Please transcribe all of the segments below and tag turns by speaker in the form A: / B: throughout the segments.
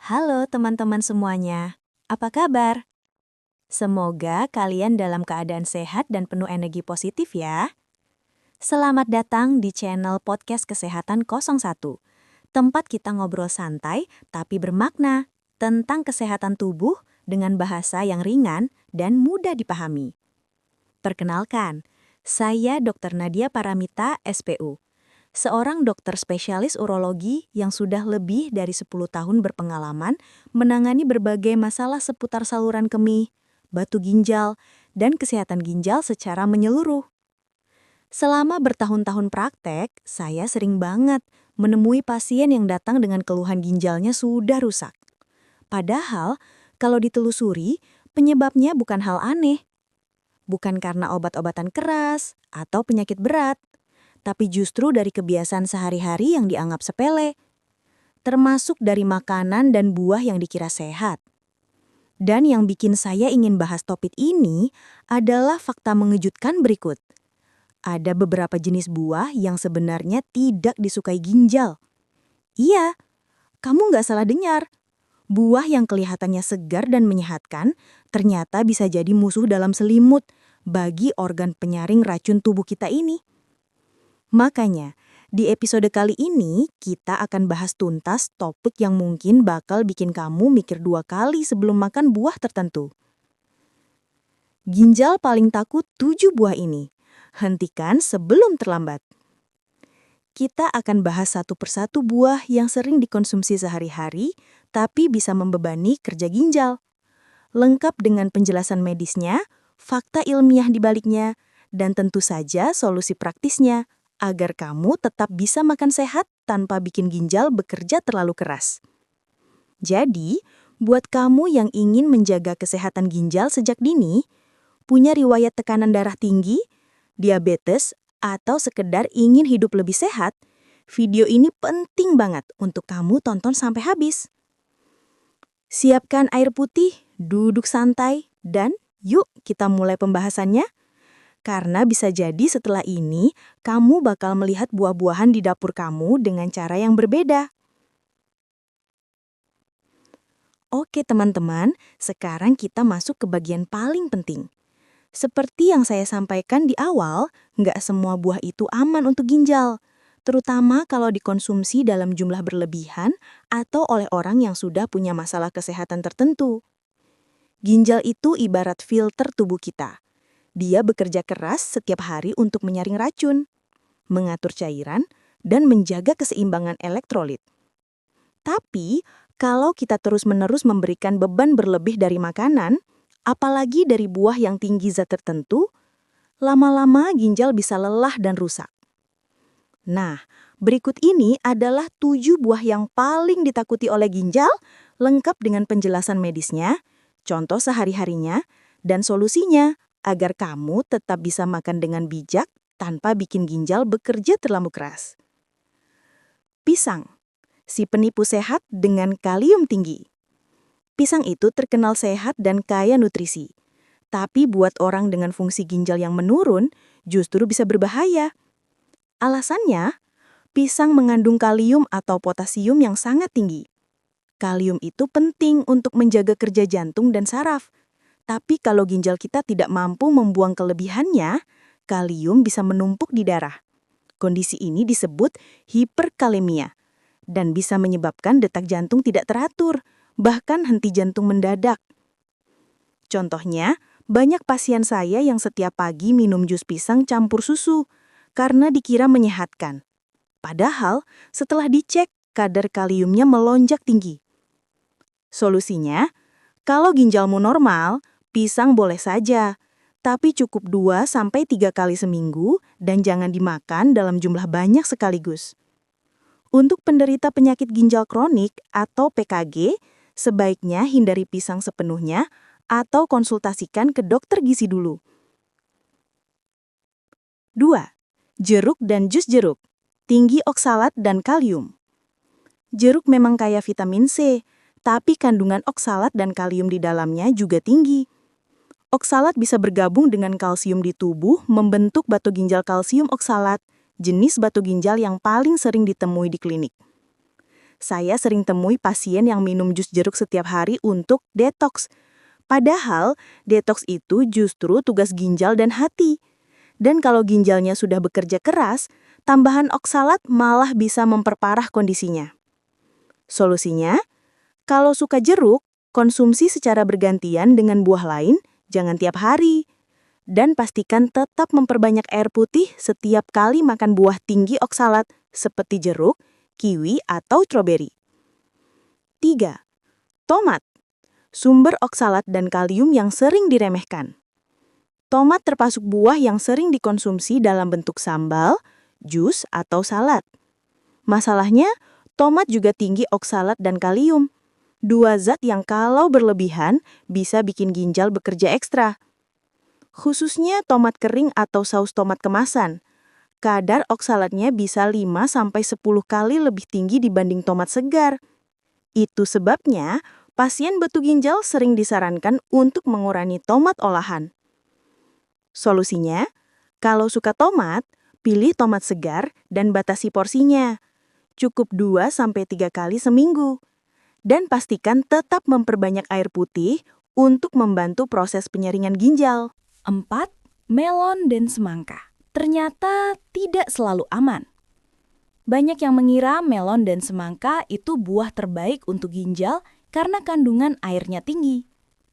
A: Halo teman-teman semuanya, apa kabar? Semoga kalian dalam keadaan sehat dan penuh energi positif ya. Selamat datang di channel Podcast Kesehatan 01, tempat kita ngobrol santai tapi bermakna tentang kesehatan tubuh dengan bahasa yang ringan dan mudah dipahami. Perkenalkan, saya Dr. Nadia Paramita, SPU. Seorang dokter spesialis urologi yang sudah lebih dari 10 tahun berpengalaman menangani berbagai masalah seputar saluran kemih, batu ginjal, dan kesehatan ginjal secara menyeluruh. Selama bertahun-tahun praktek, saya sering banget menemui pasien yang datang dengan keluhan ginjalnya sudah rusak. Padahal, kalau ditelusuri, penyebabnya bukan hal aneh. Bukan karena obat-obatan keras atau penyakit berat, tapi justru dari kebiasaan sehari-hari yang dianggap sepele, termasuk dari makanan dan buah yang dikira sehat. Dan yang bikin saya ingin bahas topik ini adalah fakta mengejutkan berikut. Ada beberapa jenis buah yang sebenarnya tidak disukai ginjal. Iya, kamu nggak salah dengar. Buah yang kelihatannya segar dan menyehatkan ternyata bisa jadi musuh dalam selimut bagi organ penyaring racun tubuh kita ini. Makanya, di episode kali ini kita akan bahas tuntas topik yang mungkin bakal bikin kamu mikir 2 kali sebelum makan buah tertentu. Ginjal paling takut 7 buah ini. Hentikan sebelum terlambat. Kita akan bahas satu persatu buah yang sering dikonsumsi sehari-hari, tapi bisa membebani kerja ginjal. Lengkap dengan penjelasan medisnya, fakta ilmiah di baliknya, dan tentu saja solusi praktisnya, agar kamu tetap bisa makan sehat tanpa bikin ginjal bekerja terlalu keras. Jadi, buat kamu yang ingin menjaga kesehatan ginjal sejak dini, punya riwayat tekanan darah tinggi, diabetes, atau sekedar ingin hidup lebih sehat, video ini penting banget untuk kamu tonton sampai habis. Siapkan air putih, duduk santai, dan yuk kita mulai pembahasannya. Karena bisa jadi setelah ini, kamu bakal melihat buah-buahan di dapur kamu dengan cara yang berbeda. Oke teman-teman, sekarang kita masuk ke bagian paling penting. Seperti yang saya sampaikan di awal, nggak semua buah itu aman untuk ginjal. Terutama kalau dikonsumsi dalam jumlah berlebihan atau oleh orang yang sudah punya masalah kesehatan tertentu. Ginjal itu ibarat filter tubuh kita. Dia bekerja keras setiap hari untuk menyaring racun, mengatur cairan, dan menjaga keseimbangan elektrolit. Tapi, kalau kita terus-menerus memberikan beban berlebih dari makanan, apalagi dari buah yang tinggi zat tertentu, lama-lama ginjal bisa lelah dan rusak. Nah, berikut ini adalah 7 buah yang paling ditakuti oleh ginjal, lengkap dengan penjelasan medisnya, contoh sehari-harinya, dan solusinya agar kamu tetap bisa makan dengan bijak tanpa bikin ginjal bekerja terlalu keras. Pisang, si penipu sehat dengan kalium tinggi. Pisang itu terkenal sehat dan kaya nutrisi. Tapi buat orang dengan fungsi ginjal yang menurun, justru bisa berbahaya. Alasannya, pisang mengandung kalium atau potasium yang sangat tinggi. Kalium itu penting untuk menjaga kerja jantung dan saraf. Tapi kalau ginjal kita tidak mampu membuang kelebihannya, kalium bisa menumpuk di darah. Kondisi ini disebut hiperkalemia dan bisa menyebabkan detak jantung tidak teratur, bahkan henti jantung mendadak. Contohnya, banyak pasien saya yang setiap pagi minum jus pisang campur susu karena dikira menyehatkan. Padahal, setelah dicek, kadar kaliumnya melonjak tinggi. Solusinya, kalau ginjalmu normal, pisang boleh saja, tapi cukup 2-3 kali seminggu dan jangan dimakan dalam jumlah banyak sekaligus. Untuk penderita penyakit ginjal kronik atau PKG, sebaiknya hindari pisang sepenuhnya atau konsultasikan ke dokter gizi dulu. 2. Jeruk dan jus jeruk. Tinggi oksalat dan kalium. Jeruk memang kaya vitamin C, tapi kandungan oksalat dan kalium di dalamnya juga tinggi. Oksalat bisa bergabung dengan kalsium di tubuh membentuk batu ginjal kalsium oksalat, jenis batu ginjal yang paling sering ditemui di klinik. Saya sering temui pasien yang minum jus jeruk setiap hari untuk detox. Padahal, detox itu justru tugas ginjal dan hati. Dan kalau ginjalnya sudah bekerja keras, tambahan oksalat malah bisa memperparah kondisinya. Solusinya, kalau suka jeruk, konsumsi secara bergantian dengan buah lain, jangan tiap hari. Dan pastikan tetap memperbanyak air putih setiap kali makan buah tinggi oksalat seperti jeruk, kiwi, atau stroberi. 3. Tomat. Sumber oksalat dan kalium yang sering diremehkan. Tomat termasuk buah yang sering dikonsumsi dalam bentuk sambal, jus, atau salad. Masalahnya, tomat juga tinggi oksalat dan kalium. Dua zat yang kalau berlebihan bisa bikin ginjal bekerja ekstra. Khususnya tomat kering atau saus tomat kemasan. Kadar oksalatnya bisa 5-10 kali lebih tinggi dibanding tomat segar. Itu sebabnya, pasien batu ginjal sering disarankan untuk mengurangi tomat olahan. Solusinya, kalau suka tomat, pilih tomat segar dan batasi porsinya. Cukup 2-3 kali seminggu. Dan pastikan tetap memperbanyak air putih untuk membantu proses penyaringan ginjal.
B: 4. Melon dan semangka. Ternyata tidak selalu aman. Banyak yang mengira melon dan semangka itu buah terbaik untuk ginjal karena kandungan airnya tinggi.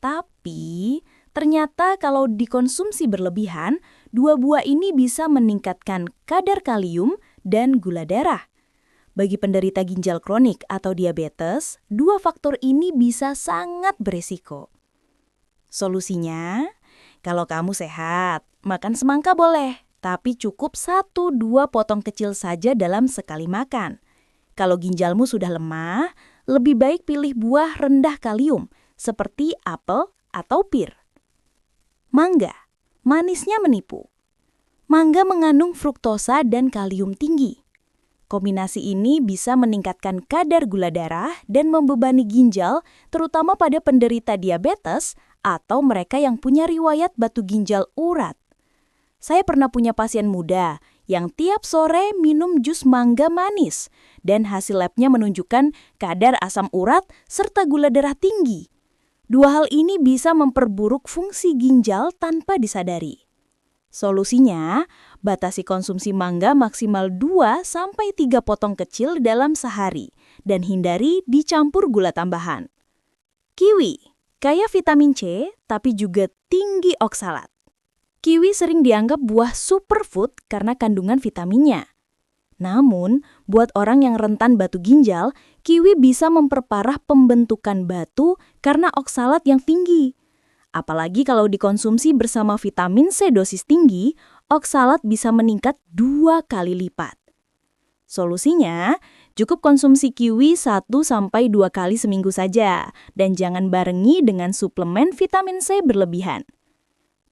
B: Tapi, ternyata kalau dikonsumsi berlebihan, dua buah ini bisa meningkatkan kadar kalium dan gula darah. Bagi penderita ginjal kronik atau diabetes, dua faktor ini bisa sangat beresiko. Solusinya, kalau kamu sehat, makan semangka boleh, tapi cukup 1-2 potong kecil saja dalam sekali makan. Kalau ginjalmu sudah lemah, lebih baik pilih buah rendah kalium, seperti apel atau pir. Mangga, manisnya menipu. Mangga mengandung fruktosa dan kalium tinggi. Kombinasi ini bisa meningkatkan kadar gula darah dan membebani ginjal, terutama pada penderita diabetes atau mereka yang punya riwayat batu ginjal urat. Saya pernah punya pasien muda yang tiap sore minum jus mangga manis dan hasil labnya menunjukkan kadar asam urat serta gula darah tinggi. Dua hal ini bisa memperburuk fungsi ginjal tanpa disadari. Solusinya, batasi konsumsi mangga maksimal 2-3 potong kecil dalam sehari dan hindari dicampur gula tambahan. Kiwi, kaya vitamin C tapi juga tinggi oksalat. Kiwi sering dianggap buah superfood karena kandungan vitaminnya. Namun, buat orang yang rentan batu ginjal, kiwi bisa memperparah pembentukan batu karena oksalat yang tinggi. Apalagi kalau dikonsumsi bersama vitamin C dosis tinggi, oksalat bisa meningkat 2 kali lipat. Solusinya, cukup konsumsi kiwi 1-2 kali seminggu saja, dan jangan barengi dengan suplemen vitamin C berlebihan.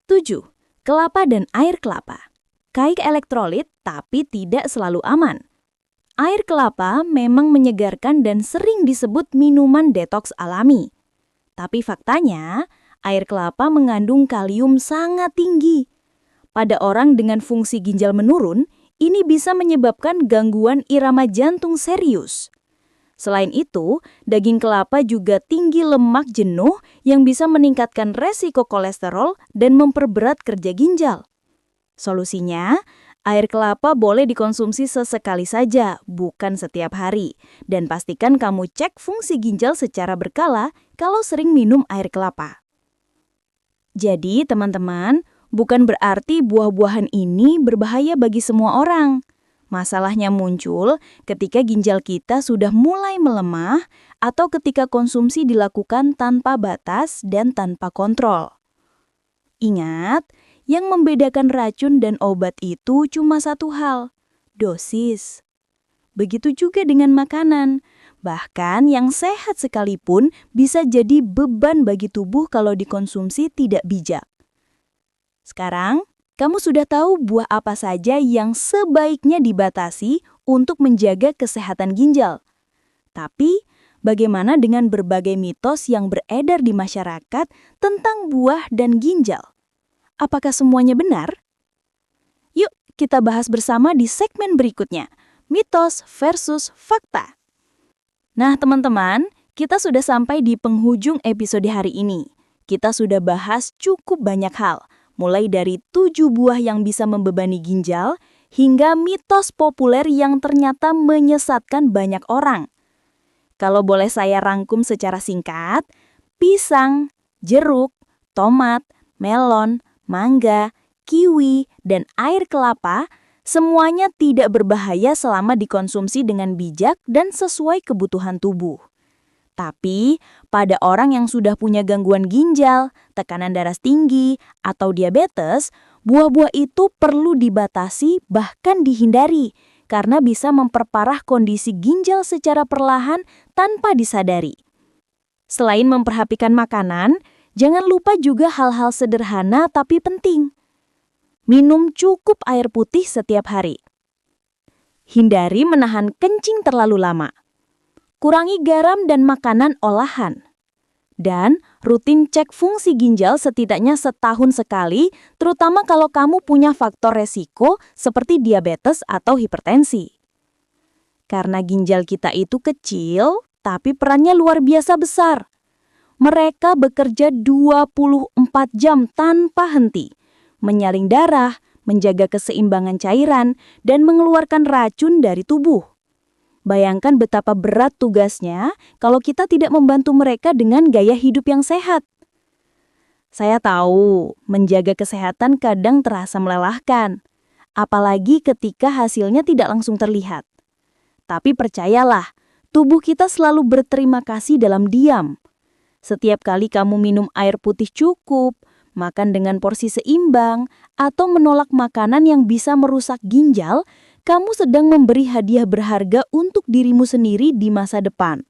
B: 7. Kelapa dan air kelapa. Kaya elektrolit tapi tidak selalu aman. Air kelapa memang menyegarkan dan sering disebut minuman detoks alami. Tapi faktanya, air kelapa mengandung kalium sangat tinggi. Pada orang dengan fungsi ginjal menurun, ini bisa menyebabkan gangguan irama jantung serius. Selain itu, daging kelapa juga tinggi lemak jenuh yang bisa meningkatkan resiko kolesterol dan memperberat kerja ginjal. Solusinya, air kelapa boleh dikonsumsi sesekali saja, bukan setiap hari. Dan pastikan kamu cek fungsi ginjal secara berkala kalau sering minum air kelapa. Jadi, teman-teman, bukan berarti buah-buahan ini berbahaya bagi semua orang. Masalahnya muncul ketika ginjal kita sudah mulai melemah atau ketika konsumsi dilakukan tanpa batas dan tanpa kontrol. Ingat, yang membedakan racun dan obat itu cuma satu hal, dosis. Begitu juga dengan makanan. Bahkan yang sehat sekalipun bisa jadi beban bagi tubuh kalau dikonsumsi tidak bijak. Sekarang, kamu sudah tahu buah apa saja yang sebaiknya dibatasi untuk menjaga kesehatan ginjal. Tapi, bagaimana dengan berbagai mitos yang beredar di masyarakat tentang buah dan ginjal? Apakah semuanya benar? Yuk, kita bahas bersama di segmen berikutnya, mitos versus fakta. Nah, teman-teman, kita sudah sampai di penghujung episode hari ini. Kita sudah bahas cukup banyak hal, mulai dari 7 buah yang bisa membebani ginjal, hingga mitos populer yang ternyata menyesatkan banyak orang. Kalau boleh saya rangkum secara singkat, pisang, jeruk, tomat, melon, mangga, kiwi, dan air kelapa semuanya tidak berbahaya selama dikonsumsi dengan bijak dan sesuai kebutuhan tubuh. Tapi, pada orang yang sudah punya gangguan ginjal, tekanan darah tinggi, atau diabetes, buah-buah itu perlu dibatasi bahkan dihindari karena bisa memperparah kondisi ginjal secara perlahan tanpa disadari. Selain memperhatikan makanan, jangan lupa juga hal-hal sederhana tapi penting. Minum cukup air putih setiap hari. Hindari menahan kencing terlalu lama. Kurangi garam dan makanan olahan. Dan rutin cek fungsi ginjal setidaknya setahun sekali, terutama kalau kamu punya faktor resiko seperti diabetes atau hipertensi. Karena ginjal kita itu kecil, tapi perannya luar biasa besar. Mereka bekerja 24 jam tanpa henti, menyaring darah, menjaga keseimbangan cairan, dan mengeluarkan racun dari tubuh. Bayangkan betapa berat tugasnya kalau kita tidak membantu mereka dengan gaya hidup yang sehat. Saya tahu, menjaga kesehatan kadang terasa melelahkan, apalagi ketika hasilnya tidak langsung terlihat. Tapi percayalah, tubuh kita selalu berterima kasih dalam diam. Setiap kali kamu minum air putih cukup, makan dengan porsi seimbang, atau menolak makanan yang bisa merusak ginjal, kamu sedang memberi hadiah berharga untuk dirimu sendiri di masa depan.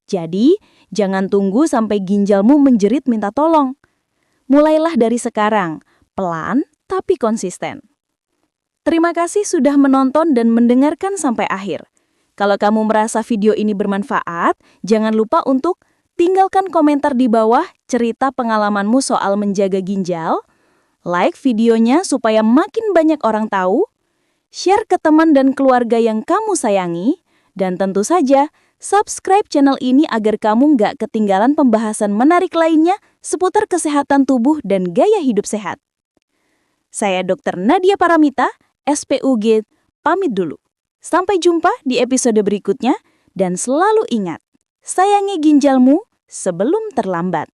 B: Jadi, jangan tunggu sampai ginjalmu menjerit minta tolong. Mulailah dari sekarang, pelan tapi konsisten. Terima kasih sudah menonton dan mendengarkan sampai akhir. Kalau kamu merasa video ini bermanfaat, jangan lupa untuk tinggalkan komentar di bawah cerita pengalamanmu soal menjaga ginjal, like videonya supaya makin banyak orang tahu, share ke teman dan keluarga yang kamu sayangi, dan tentu saja subscribe channel ini agar kamu nggak ketinggalan pembahasan menarik lainnya seputar kesehatan tubuh dan gaya hidup sehat. Saya Dr. Nadia Paramita, SPUG, pamit dulu. Sampai jumpa di episode berikutnya, dan selalu ingat, sayangi ginjalmu sebelum terlambat.